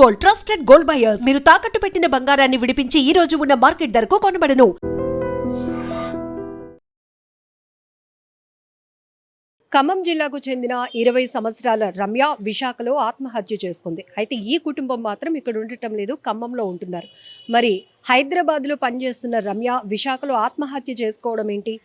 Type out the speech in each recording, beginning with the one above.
Gold, trusted gold buyers. మీరు తాకట్టు పెట్టిన బంగారాన్ని విడిపించి ఈ రోజు ఉన్న మార్కెట్ ధరకు కొనబడను. ఖమ్మం జిల్లాకు చెందిన 20 సంవత్సరాల రమ్య విశాఖలో ఆత్మహత్య చేసుకుంది. అయితే ఈ కుటుంబం మాత్రం ఇక్కడ ఉండటం లేదు, ఖమ్మంలో ఉంటున్నారు. మరి హైదరాబాద్లో పనిచేస్తున్న రమ్య విశాఖలో ఆత్మహత్య చేసుకోవడం ఏంటి?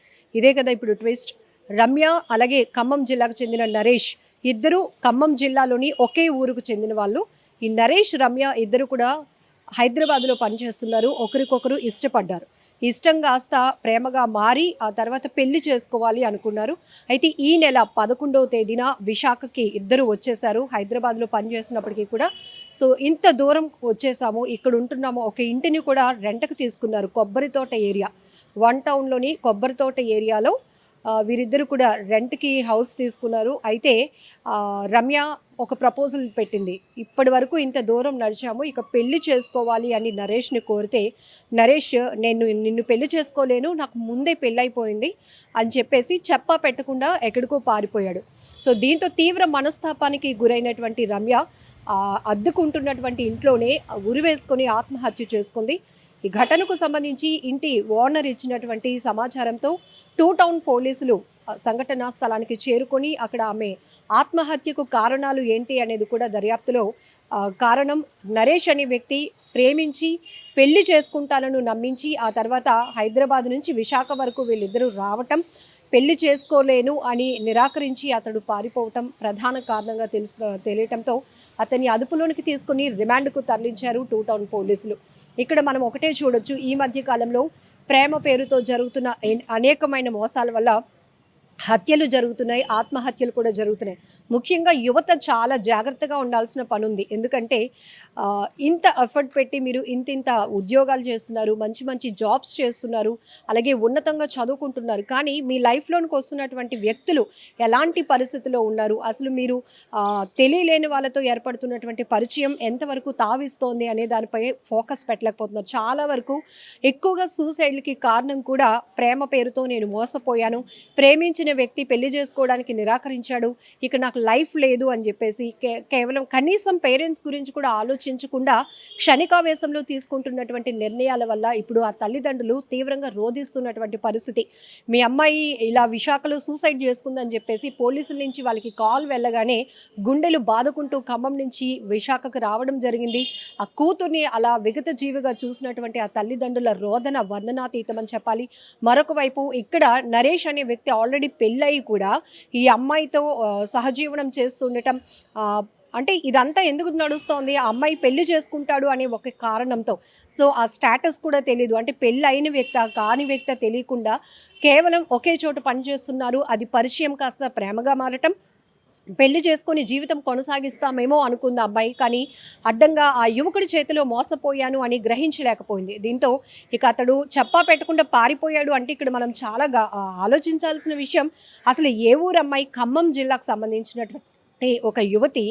ఇదే కదా ఇప్పుడు ట్విస్ట్. రమ్య అలాగే ఖమ్మం జిల్లాకు చెందిన నరేష్ ఇద్దరు ఖమ్మం జిల్లాలోని ఒకే ఊరుకు చెందిన వాళ్ళు. ఈ నరేష్ రమ్య ఇద్దరు కూడా హైదరాబాద్లో పనిచేస్తున్నారు. ఒకరికొకరు ఇష్టపడ్డారు. ఇష్టం కాస్త ప్రేమగా మారి ఆ తర్వాత పెళ్లి చేసుకోవాలి అనుకున్నారు. అయితే ఈ నెల 11వ తేదీన విశాఖకి ఇద్దరు వచ్చేసారు. హైదరాబాద్లో పనిచేస్తున్నప్పటికీ కూడా సో ఇంత దూరం వచ్చేసాము, ఇక్కడ ఉంటున్నాము. ఒక ఇంటిని కూడా రెంట్కి తీసుకున్నారు. కొబ్బరితోట ఏరియా, 1 టౌన్లోని కొబ్బరితోట ఏరియాలో వీరిద్దరు కూడా రెంట్కి హౌస్ తీసుకున్నారు. అయితే రమ్య ఒక ప్రపోజల్ పెట్టింది. ఇప్పటి వరకు ఇంత దూరం నడిచాము, ఇక పెళ్లి చేసుకోవాలి అని నరేష్ని కోరితే నరేష్ నిన్ను పెళ్లి చేసుకోలేను, నాకు ముందే పెళ్ళైపోయింది అని చెప్పేసి చెప్పా పెట్టకుండా ఎక్కడికో పారిపోయాడు. సో దీంతో తీవ్ర మనస్తాపానికి గురైనటువంటి రమ్య అద్దెకుంటున్నటువంటి ఇంట్లోనే ఉరివేసుకొని ఆత్మహత్య చేసుకుంది. ఈ ఘటనకు సంబంధించి ఇంటి ఓనర్ ఇచ్చినటువంటి సమాచారంతో 2 టౌన్ పోలీసులు సంఘటనా స్థలానికి చేరుకొని అక్కడ ఆమె ఆత్మహత్యకు కారణాలు ఏంటి అనేది కూడా దర్యాప్తులో కారణం నరేష్ అనే వ్యక్తి ప్రేమించి పెళ్లి చేసుకుంటానని నమ్మించి ఆ తర్వాత హైదరాబాద్ నుంచి విశాఖ వరకు వీళ్ళిద్దరూ రావటం, పెళ్లి చేసుకోలేను అని నిరాకరించి అతడు పారిపోవటం ప్రధాన కారణంగా తెలియటంతో అతన్ని అదుపులోనికి తీసుకుని రిమాండ్కు తరలించారు 2 టౌన్ పోలీసులు. ఇక్కడ మనం ఒకటే చూడొచ్చు, ఈ మధ్య కాలంలో ప్రేమ పేరుతో జరుగుతున్న అనేకమైన మోసాల వల్ల హత్యలు జరుగుతున్నాయి, ఆత్మహత్యలు కూడా జరుగుతున్నాయి. ముఖ్యంగా యువత చాలా జాగ్రత్తగా ఉండాల్సిన పని ఉంది. ఎందుకంటే ఇంత ఎఫర్ట్ పెట్టి మీరు ఇంత ఉద్యోగాలు చేస్తున్నారు, మంచి మంచి జాబ్స్ చేస్తున్నారు, అలాగే ఉన్నతంగా చదువుకుంటున్నారు. కానీ మీ లైఫ్లోనికి వస్తున్నటువంటి వ్యక్తులు ఎలాంటి పరిస్థితిలో ఉన్నారు, అసలు మీరు తెలియలేని వాళ్ళతో ఏర్పడుతున్నటువంటి పరిచయం ఎంతవరకు తావిస్తోంది అనే దానిపై ఫోకస్ పెట్టలేకపోతున్నారు. చాలా వరకు ఎక్కువగా సూసైడ్లకి కారణం కూడా ప్రేమ పేరుతో నేను మోసపోయాను, ప్రేమించిన వ్యక్తి పెళ్లి చేసుకోవడానికి నిరాకరించాడు, ఇక నాకు లైఫ్ లేదు అని చెప్పేసి కేవలం కనీసం పేరెంట్స్ గురించి కూడా ఆలోచించకుండా క్షణికావేశంలో తీసుకుంటున్నటువంటి నిర్ణయాల వల్ల ఇప్పుడు ఆ తల్లిదండ్రులు తీవ్రంగా రోధిస్తున్నటువంటి పరిస్థితి. మీ అమ్మాయి ఇలా విశాఖలో సూసైడ్ చేసుకుందని చెప్పేసి పోలీసుల నుంచి వాళ్ళకి కాల్ వెళ్ళగానే గుండెలు బాదుకుంటూ ఖమ్మం నుంచి విశాఖకు రావడం జరిగింది. ఆ కూతుర్ని అలా విగత జీవిగా చూసినటువంటి ఆ తల్లిదండ్రుల రోదన వర్ణనాతీతమని చెప్పాలి. మరొక వైపు ఇక్కడ నరేష్ అనే వ్యక్తి ఆల్రెడీ పెళ్ళయి కూడా ఈ అమ్మాయితో సహజీవనం చేస్తుండటం, అంటే ఇదంతా ఎందుకు నడుస్తోంది, ఆ అమ్మాయి పెళ్లి చేసుకుంటాడు అనే ఒక కారణంతో. సో ఆ స్టేటస్ కూడా తెలీదు, అంటే పెళ్ళి అయిన వ్యక్తి కాని వ్యక్తి తెలియకుండా కేవలం ఒకే చోట పనిచేస్తున్నారు. అది పరిచయం కాస్త ప్రేమగా మారటం, పెళ్లి చేసుకొని జీవితం కొనసాగిస్తామేమో అనుకుంది అబ్బాయి. కానీ అడ్డంగా ఆ యువకుడి చేతిలో మోసపోయాను అని గ్రహించలేకపోయింది. దీంతో ఇక అతడు చెప్పా పెట్టకుండా పారిపోయాడు. అంటే ఇక్కడ మనం చాలా ఆలోచించాల్సిన విషయం, అసలు ఏ ఊరు అమ్మాయి, ఖమ్మం జిల్లాకు సంబంధించినటువంటి ఒక యువతి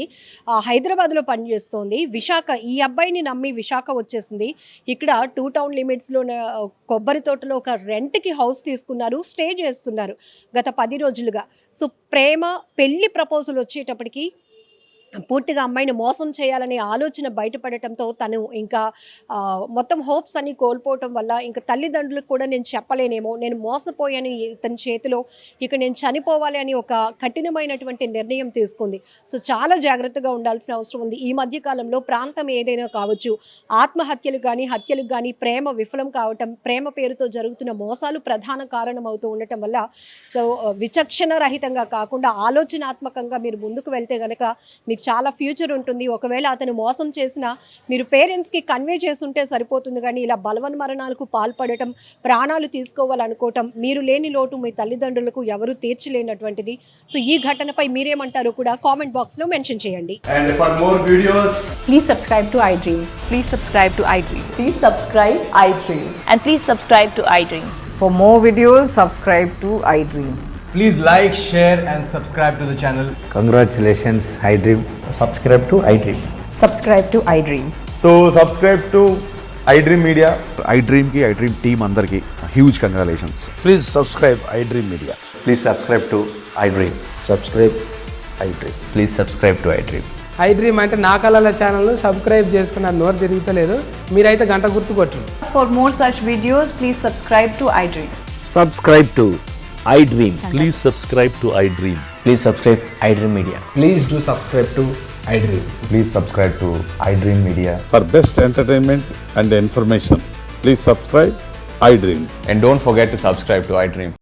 హైదరాబాద్లో పనిచేస్తోంది. విశాఖ ఈ అబ్బాయిని నమ్మి విశాఖ వచ్చేసింది. ఇక్కడ 2 టౌన్ లిమిట్స్లో కొబ్బరి తోటలో ఒక రెంట్కి హౌస్ తీసుకున్నారు, స్టే చేస్తున్నారు గత 10 రోజులుగా. సో ప్రేమ పెళ్లి ప్రపోజల్ వచ్చేటప్పటికి పూర్తిగా అమ్మాయిని మోసం చేయాలనే ఆలోచన బయటపడటంతో తను ఇంకా మొత్తం హోప్స్ అన్ని కోల్పోవటం వల్ల ఇంకా తల్లిదండ్రులకు కూడా నేను చెప్పలేనేమో, నేను మోసపోయాను ఇతని చేతిలో, ఇక నేను చనిపోవాలి అని ఒక కఠినమైనటువంటి నిర్ణయం తీసుకుంది. సో చాలా జాగ్రత్తగా ఉండాల్సిన అవసరం ఉంది. ఈ మధ్యకాలంలో ప్రాంతం ఏదైనా కావచ్చు, ఆత్మహత్యలు కానీ హత్యలకు కానీ ప్రేమ విఫలం కావటం, ప్రేమ పేరుతో జరుగుతున్న మోసాలు ప్రధాన కారణం అవుతూ ఉండటం వల్ల సో విచక్షణ రహితంగా కాకుండా ఆలోచనాత్మకంగా మీరు ముందుకు వెళ్తే కనుక మీకు చాలా ఫ్యూచర్ ఉంటుంది. ఒకవేళ అతను మోసం చేసినా మీరు పేరెంట్స్కి కన్వే చేస్తుంటే సరిపోతుంది. కానీ ఇలా బలవన్మరణాలకు పాల్పడటం, ప్రాణాలు తీసుకోవాలనుకోవటం, మీరు లేని లోటు మీ తల్లిదండ్రులకు ఎవరు తీర్చలేనటువంటిది. సో ఈ ఘటనపై మీరేమంటారో కూడా కామెంట్ బాక్స్లో మెన్షన్ చేయండి. And for more videos, please subscribe to iDream. Please subscribe to iDream. Please subscribe iDream. And please subscribe to iDream. For more videos, subscribe to iDream. please like, share and subscribe to the channel. Congratulations, iDream. Subscribe to iDream. Subscribe to iDream. So subscribe to iDream Media. iDream ki iDream team andarki huge congratulations. Please subscribe iDream Media. Please subscribe to iDream. Subscribe iDream. Please subscribe to iDream. I dream అంటే నా కళల ఛానల్ను subscribe చేసుకున్న నోరు తిరుగుతలేదు. మీరైతే గంట గుర్తు కొట్టండి. For more such videos, please subscribe to iDream. Subscribe to iDream. Please subscribe to iDream. Please subscribe iDream Media. Please do subscribe to iDream. Please subscribe to iDream Media. For best entertainment and information, please subscribe iDream. And don't forget to subscribe to iDream.